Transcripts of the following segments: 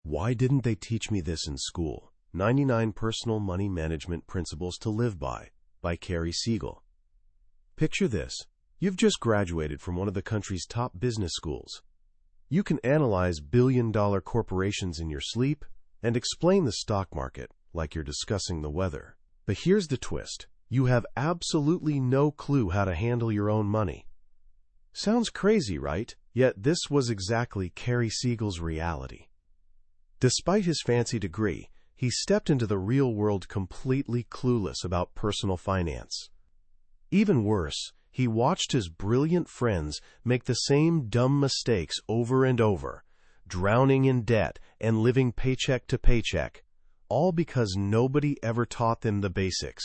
Why didn't they teach me this in school? 99 Personal Money Management Principles to Live by Cary Siegel. Picture this. You've just graduated from one of the country's top business schools. You can analyze billion-dollar corporations in your sleep and explain the stock market like you're discussing the weather. But here's the twist. You have absolutely no clue how to handle your own money. Sounds crazy, right? Yet this was exactly Cary Siegel's reality. Despite his fancy degree, he stepped into the real world completely clueless about personal finance. Even worse, he watched his brilliant friends make the same dumb mistakes over and over, drowning in debt and living paycheck to paycheck, all because nobody ever taught them the basics.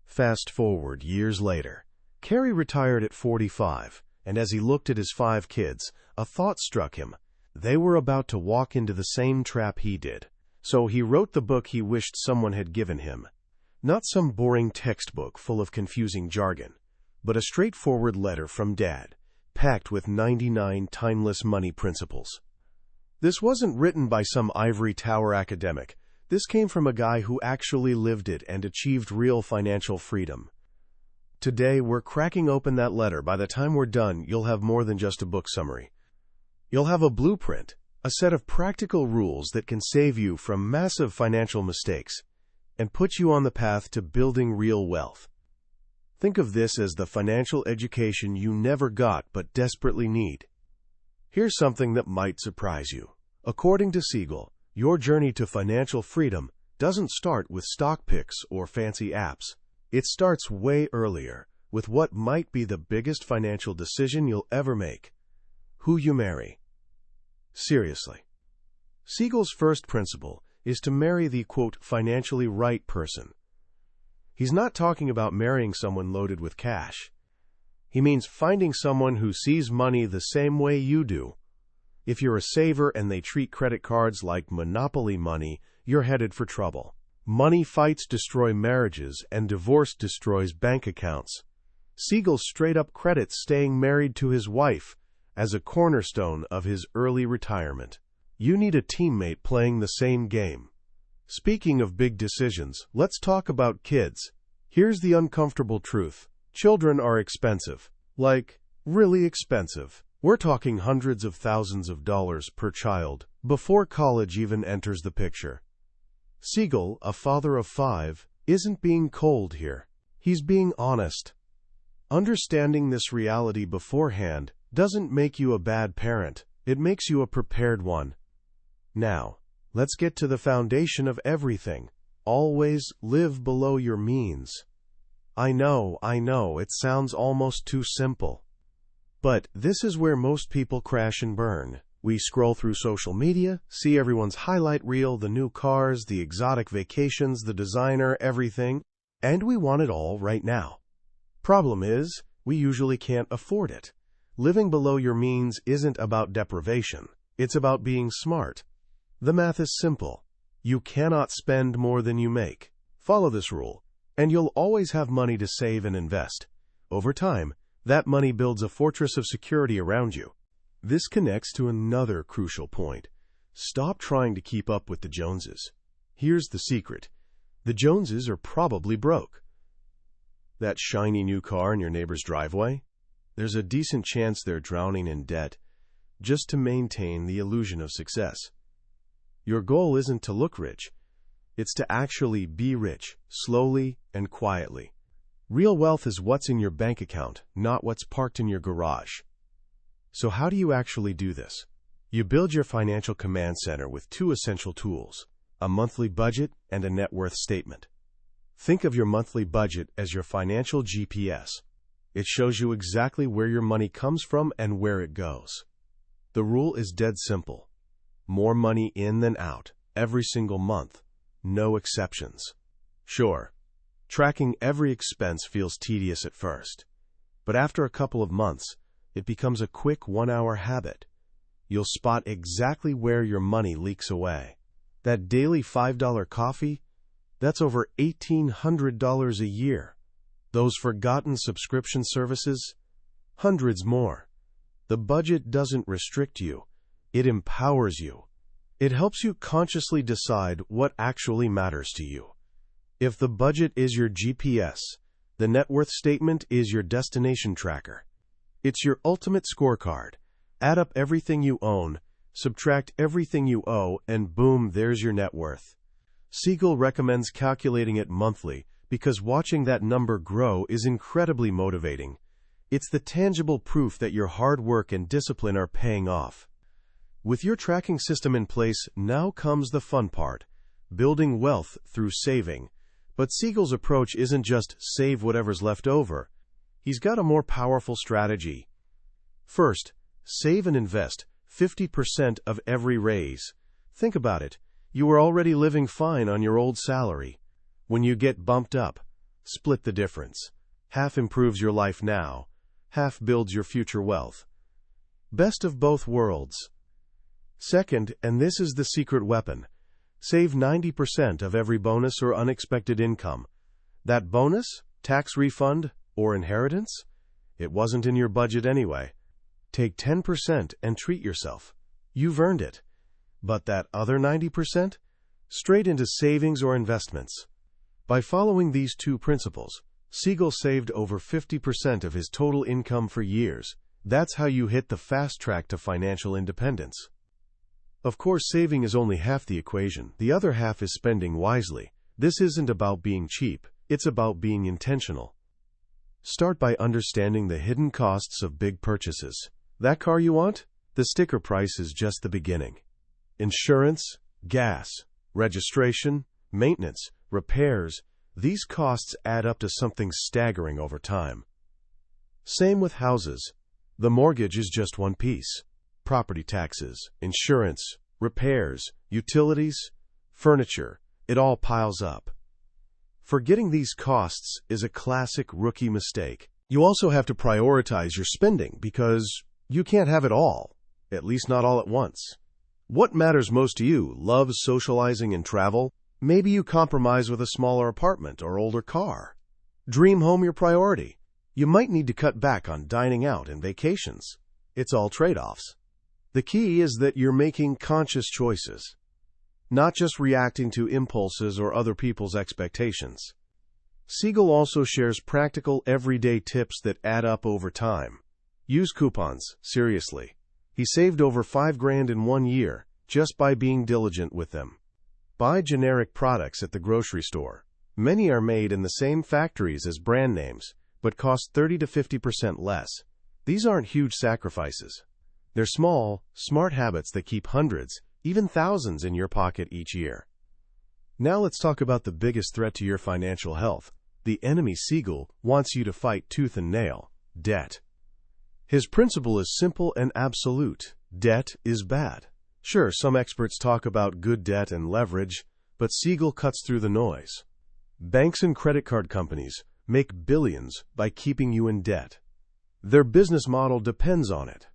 Fast forward years later, Cary retired at 45, and as he looked at his 5 kids, a thought struck him. They were about to walk into the same trap he did. So he wrote the book he wished someone had given him. Not some boring textbook full of confusing jargon, but a straightforward letter from Dad, packed with 99 timeless money principles. This wasn't written by some ivory tower academic. This came from a guy who actually lived it and achieved real financial freedom. Today, we're cracking open that letter. By the time we're done, you'll have more than just a book summary. You'll have a blueprint, a set of practical rules that can save you from massive financial mistakes and put you on the path to building real wealth. Think of this as the financial education you never got but desperately need. Here's something that might surprise you. According to Siegel, your journey to financial freedom doesn't start with stock picks or fancy apps. It starts way earlier, with what might be the biggest financial decision you'll ever make: who you marry. Seriously. Siegel's first principle is to marry the, quote, financially right person. He's not talking about marrying someone loaded with cash. He means finding someone who sees money the same way you do. If you're a saver and they treat credit cards like monopoly money, you're headed for trouble. Money fights destroy marriages, and divorce destroys bank accounts. Siegel straight up credits staying married to his wife as a cornerstone of his early retirement. You need a teammate playing the same game. Speaking of big decisions, let's talk about kids. Here's the uncomfortable truth. Children are expensive. Like, really expensive. We're talking hundreds of thousands of dollars per child before college even enters the picture. Siegel, a father of 5, isn't being cold here. He's being honest. Understanding this reality beforehand doesn't make you a bad parent. It makes you a prepared one. Now, let's get to the foundation of everything. Always live below your means. I know, it sounds almost too simple. But this is where most people crash and burn. We scroll through social media, see everyone's highlight reel, the new cars, the exotic vacations, the designer, everything, and we want it all right now. Problem is, we usually can't afford it. Living below your means isn't about deprivation. It's about being smart. The math is simple. You cannot spend more than you make. Follow this rule, and you'll always have money to save and invest. Over time, that money builds a fortress of security around you. This connects to another crucial point. Stop trying to keep up with the Joneses. Here's the secret. The Joneses are probably broke. That shiny new car in your neighbor's driveway? There's a decent chance they're drowning in debt just to maintain the illusion of success. Your goal isn't to look rich. It's to actually be rich, slowly and quietly. Real wealth is what's in your bank account, not what's parked in your garage. So how do you actually do this? You build your financial command center with 2 essential tools: a monthly budget and a net worth statement. Think of your monthly budget as your financial GPS. It shows you exactly where your money comes from and where it goes. The rule is dead simple. More money in than out, every single month. No exceptions. Sure, tracking every expense feels tedious at first, but after a couple of months, it becomes a quick 1-hour habit. You'll spot exactly where your money leaks away. That daily $5 coffee, that's over $1,800 a year. Those forgotten subscription services, hundreds more. The budget doesn't restrict you. It empowers you. It helps you consciously decide what actually matters to you. If the budget is your GPS, the net worth statement is your destination tracker. It's your ultimate scorecard. Add up everything you own, subtract everything you owe, and boom, there's your net worth. Siegel recommends calculating it monthly because watching that number grow is incredibly motivating. It's the tangible proof that your hard work and discipline are paying off. With your tracking system in place, now comes the fun part, building wealth through saving. But Siegel's approach isn't just save whatever's left over. He's got a more powerful strategy. First, save and invest 50% of every raise. Think about it. You were already living fine on your old salary. When you get bumped up, split the difference. Half improves your life now, half builds your future wealth. Best of both worlds. Second, and this is the secret weapon, save 90% of every bonus or unexpected income. That bonus, tax refund, or inheritance? It wasn't in your budget anyway. Take 10% and treat yourself. You've earned it. But that other 90%? Straight into savings or investments. By following these two principles, Siegel saved over 50% of his total income for years. That's how you hit the fast track to financial independence. Of course, saving is only half the equation. The other half is spending wisely. This isn't about being cheap. It's about being intentional. Start by understanding the hidden costs of big purchases. That car you want? The sticker price is just the beginning. Insurance, gas, registration, maintenance, repairs, these costs add up to something staggering over time. Same with houses. The mortgage is just one piece. Property taxes, insurance, repairs, utilities, furniture, it all piles up. Forgetting these costs is a classic rookie mistake. You also have to prioritize your spending because you can't have it all, at least not all at once. What matters most to you? Love, socializing, and travel? Maybe you compromise with a smaller apartment or older car. Dream home your priority. You might need to cut back on dining out and vacations. It's all trade-offs. The key is that you're making conscious choices, not just reacting to impulses or other people's expectations. Siegel also shares practical, everyday tips that add up over time. Use coupons, seriously. He saved over $5,000 in 1 year just by being diligent with them. Buy generic products at the grocery store. Many are made in the same factories as brand names, but cost 30 to 50% less. These aren't huge sacrifices. They're small, smart habits that keep hundreds, even thousands in your pocket each year. Now let's talk about the biggest threat to your financial health. The enemy Siegel wants you to fight tooth and nail: debt. His principle is simple and absolute. Debt is bad. Sure, some experts talk about good debt and leverage, but Siegel cuts through the noise. Banks and credit card companies make billions by keeping you in debt. Their business model depends on it.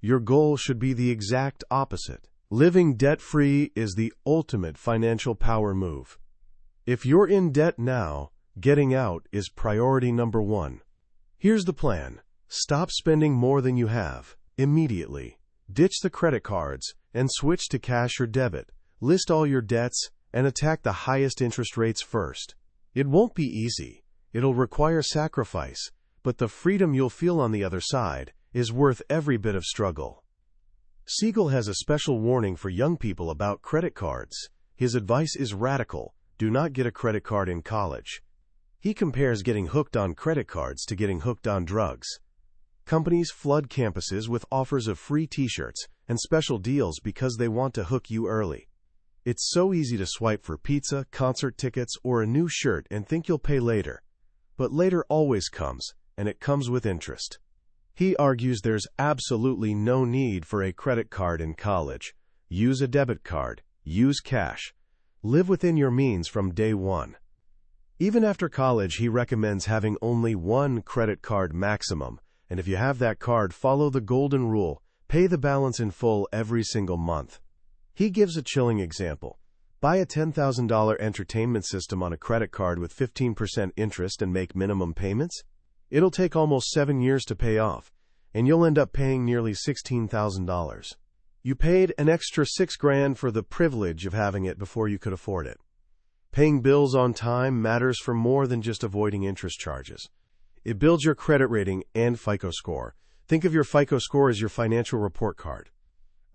Your goal should be the exact opposite. Living debt-free is the ultimate financial power move. If you're in debt now, getting out is priority number one. Here's the plan. Stop spending more than you have immediately. Ditch the credit cards and switch to cash or debit. List all your debts and attack the highest interest rates first. It won't be easy. It'll require sacrifice, but the freedom you'll feel on the other side is worth every bit of struggle. Siegel has a special warning for young people about credit cards. His advice is radical: do not get a credit card in college. He compares getting hooked on credit cards to getting hooked on drugs. Companies flood campuses with offers of free t-shirts and special deals because they want to hook you early. It's so easy to swipe for pizza, concert tickets, or a new shirt and think you'll pay later. But later always comes, and it comes with interest. He argues there's absolutely no need for a credit card in college. Use a debit card. Use cash. Live within your means from day one. Even after college, he recommends having only one credit card maximum, and if you have that card, follow the golden rule: pay the balance in full every single month. He gives a chilling example. Buy a $10,000 entertainment system on a credit card with 15% interest and make minimum payments. It'll take almost 7 years to pay off, and you'll end up paying nearly $16,000. You paid an extra $6,000 for the privilege of having it before you could afford it. Paying bills on time matters for more than just avoiding interest charges. It builds your credit rating and FICO score. Think of your FICO score as your financial report card.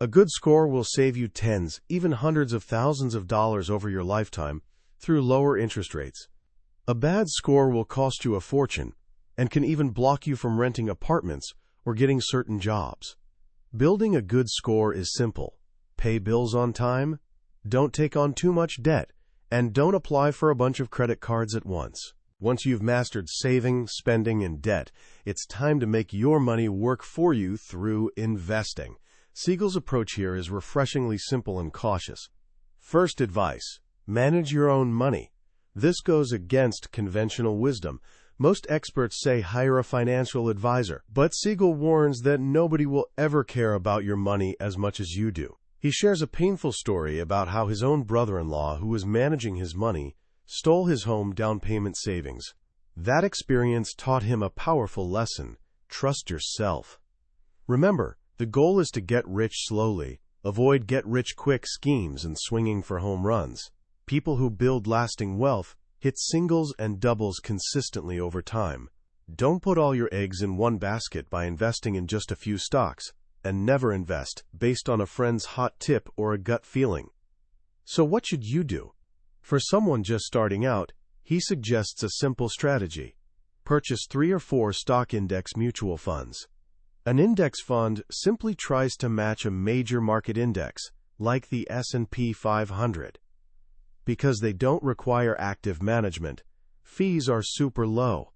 A good score will save you tens, even hundreds of thousands of dollars over your lifetime through lower interest rates. A bad score will cost you a fortune and can even block you from renting apartments or getting certain jobs. Building a good score is simple. Pay bills on time, don't take on too much debt, and don't apply for a bunch of credit cards at once. Once you've mastered saving, spending, and debt, it's time to make your money work for you through investing. Siegel's approach here is refreshingly simple and cautious. First advice: manage your own money. This goes against conventional wisdom. Most experts say hire a financial advisor, but Siegel warns that nobody will ever care about your money as much as you do. He shares a painful story about how his own brother-in-law, who was managing his money, stole his home down payment savings. That experience taught him a powerful lesson: trust yourself. Remember, the goal is to get rich slowly. Avoid get-rich-quick schemes and swinging for home runs. People who build lasting wealth hit singles and doubles consistently over time. Don't put all your eggs in one basket by investing in just a few stocks, and never invest based on a friend's hot tip or a gut feeling. So what should you do? For someone just starting out, he suggests a simple strategy. Purchase 3 or 4 stock index mutual funds. An index fund simply tries to match a major market index, like the S&P 500. Because they don't require active management, fees are super low.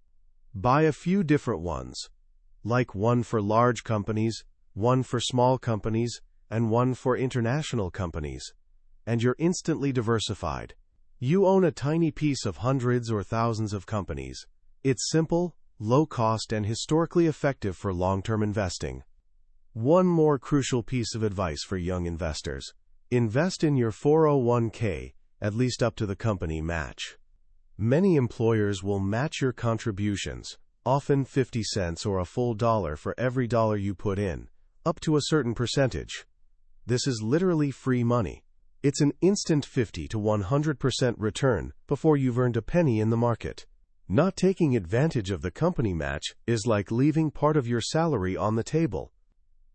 Buy a few different ones, like one for large companies, one for small companies, and one for international companies, and you're instantly diversified. You own a tiny piece of hundreds or thousands of companies. It's simple, low cost, and historically effective for long-term investing. One more crucial piece of advice for young investors: invest in your 401k, at least up to the company match. Many employers will match your contributions, often 50 cents or a full dollar for every dollar you put in, up to a certain percentage. This is literally free money. It's an instant 50 to 100% return before you've earned a penny in the market. Not taking advantage of the company match is like leaving part of your salary on the table.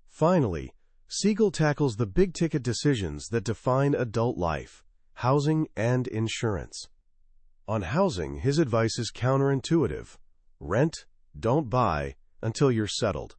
Finally, Siegel tackles the big-ticket decisions that define adult life: housing and insurance. On housing, his advice is counterintuitive. Rent, don't buy, until you're settled.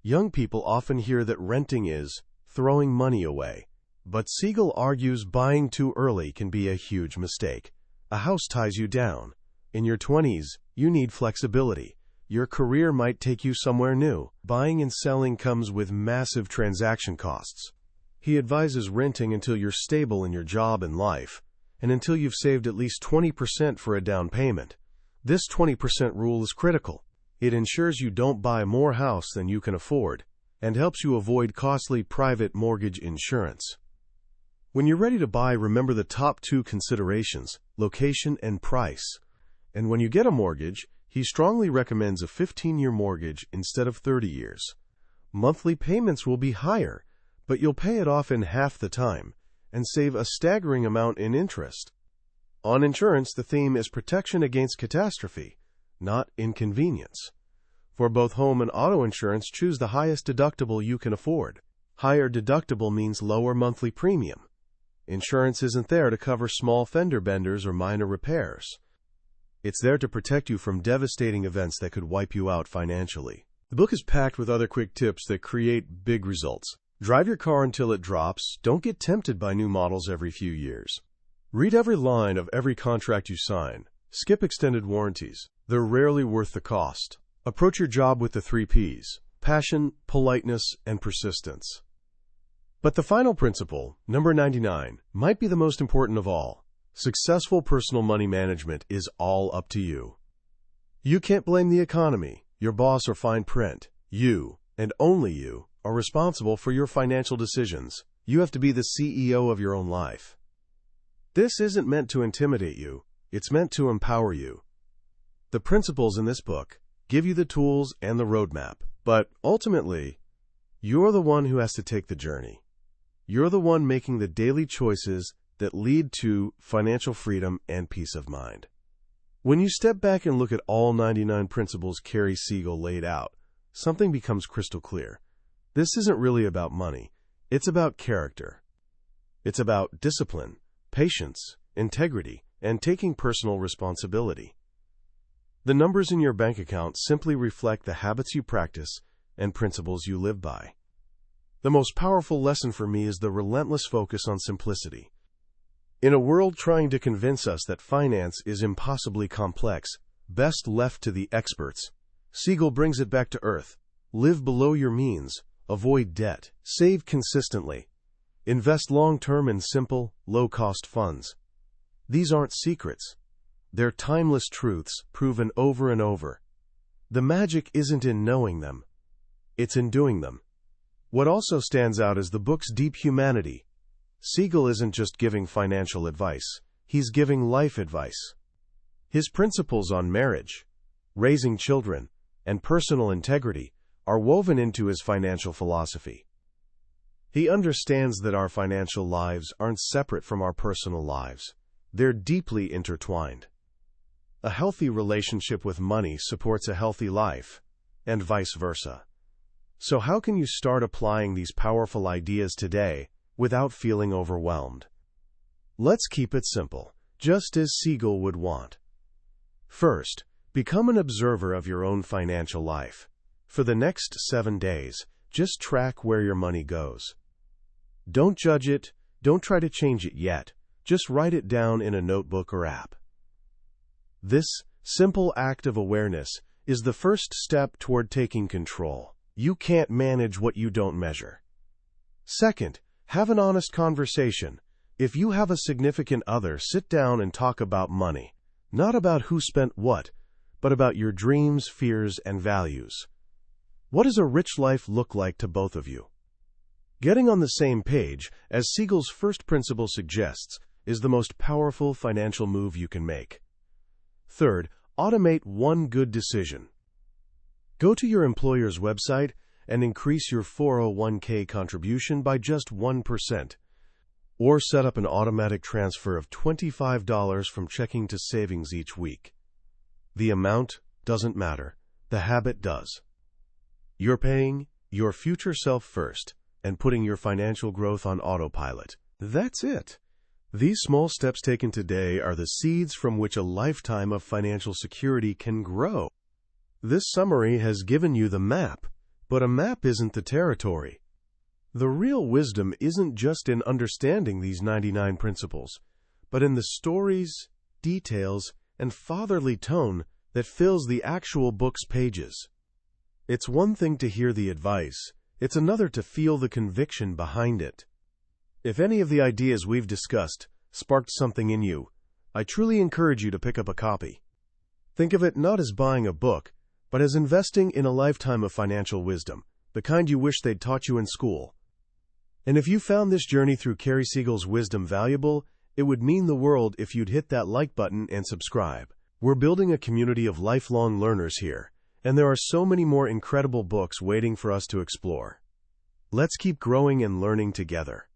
Young people often hear that renting is throwing money away. But Siegel argues buying too early can be a huge mistake. A house ties you down. In your 20s, you need flexibility. Your career might take you somewhere new. Buying and selling comes with massive transaction costs. He advises renting until you're stable in your job and life, and until you've saved at least 20% for a down payment. This 20% rule is critical. It ensures you don't buy more house than you can afford, and helps you avoid costly private mortgage insurance. When you're ready to buy, remember the top 2 considerations: location and price. And when you get a mortgage, he strongly recommends a 15-year mortgage instead of 30 years. Monthly payments will be higher, but you'll pay it off in half the time and save a staggering amount in interest. On insurance, the theme is protection against catastrophe, not inconvenience. For both home and auto insurance, choose the highest deductible you can afford. Higher deductible means lower monthly premium. Insurance isn't there to cover small fender benders or minor repairs. It's there to protect you from devastating events that could wipe you out financially. The book is packed with other quick tips that create big results. Drive your car until it drops. Don't get tempted by new models every few years. Read every line of every contract you sign. Skip extended warranties. They're rarely worth the cost. Approach your job with the 3 Ps: passion, politeness, and persistence. But the final principle, number 99, might be the most important of all. Successful personal money management is all up to you. You can't blame the economy, your boss, or fine print. You, and only you, are responsible for your financial decisions. You have to be the CEO of your own life. This isn't meant to intimidate you. It's meant to empower you. The principles in this book give you the tools and the roadmap, but ultimately, you're the one who has to take the journey. You're the one making the daily choices that lead to financial freedom and peace of mind. When you step back and look at all 99 principles Cary Siegel laid out, something becomes crystal clear. This isn't really about money. It's about character. It's about discipline, patience, integrity, and taking personal responsibility. The numbers in your bank account simply reflect the habits you practice and principles you live by. The most powerful lesson for me is the relentless focus on simplicity. In a world trying to convince us that finance is impossibly complex, best left to the experts, Siegel brings it back to earth. Live below your means, avoid debt, save consistently, invest long-term in simple, low-cost funds. These aren't secrets. They're timeless truths proven over and over. The magic isn't in knowing them. It's in doing them. What also stands out is the book's deep humanity. Siegel isn't just giving financial advice. He's giving life advice. His principles on marriage, raising children, and personal integrity are woven into his financial philosophy. He understands that our financial lives aren't separate from our personal lives. They're deeply intertwined. A healthy relationship with money supports a healthy life, and vice versa. So how can you start applying these powerful ideas today without feeling overwhelmed? Let's keep it simple, just as Siegel would want. First, become an observer of your own financial life. For the next 7 days, just track where your money goes. Don't judge it, don't try to change it yet, just write it down in a notebook or app. This simple act of awareness is the first step toward taking control. You can't manage what you don't measure. Second, have an honest conversation. If you have a significant other, sit down and talk about money. Not about who spent what, but about your dreams, fears, and values. What does a rich life look like to both of you? Getting on the same page, as Siegel's first principle suggests, is the most powerful financial move you can make. Third, automate one good decision. Go to your employer's website and increase your 401k contribution by just 1%. Or set up an automatic transfer of $25 from checking to savings each week. The amount doesn't matter. The habit does. You're paying your future self first and putting your financial growth on autopilot. That's it. These small steps taken today are the seeds from which a lifetime of financial security can grow. This summary has given you the map, but a map isn't the territory. The real wisdom isn't just in understanding these 99 principles, but in the stories, details, and fatherly tone that fills the actual book's pages. It's one thing to hear the advice, it's another to feel the conviction behind it. If any of the ideas we've discussed sparked something in you, I truly encourage you to pick up a copy. Think of it not as buying a book, but as investing in a lifetime of financial wisdom, the kind you wish they'd taught you in school. And if you found this journey through Cary Siegel's wisdom valuable, it would mean the world if you'd hit that like button and subscribe. We're building a community of lifelong learners here, and there are so many more incredible books waiting for us to explore. Let's keep growing and learning together.